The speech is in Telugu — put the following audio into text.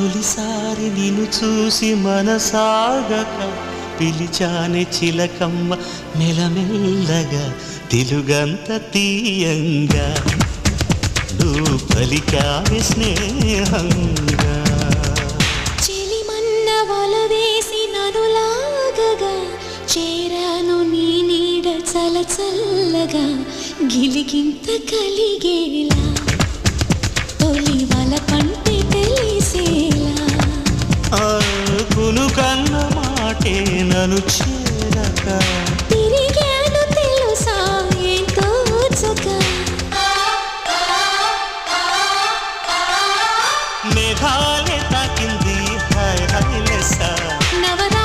తొలిసారి నిన్ను చూసి మనసాగక పిలిచానే చిలకమ్మ మెలమెల్లగా తెలుగంత తీయంగా నువ్వు పలికావే స్నేహంగా చెలిమన్న వల వేసి నన్ను లాగగా చేరాను నీ నీడ చలచల్లగా గిలిగింత కలిగేలా తొలి వల పంటే తెలిసేలా కునుకన్న మాటే నన్ను చేరక తిరిగాను తెలుసా ఎంతో చక్క మేఘాలే తాకింది హాయ్ హాయ్ లెస్స నవరా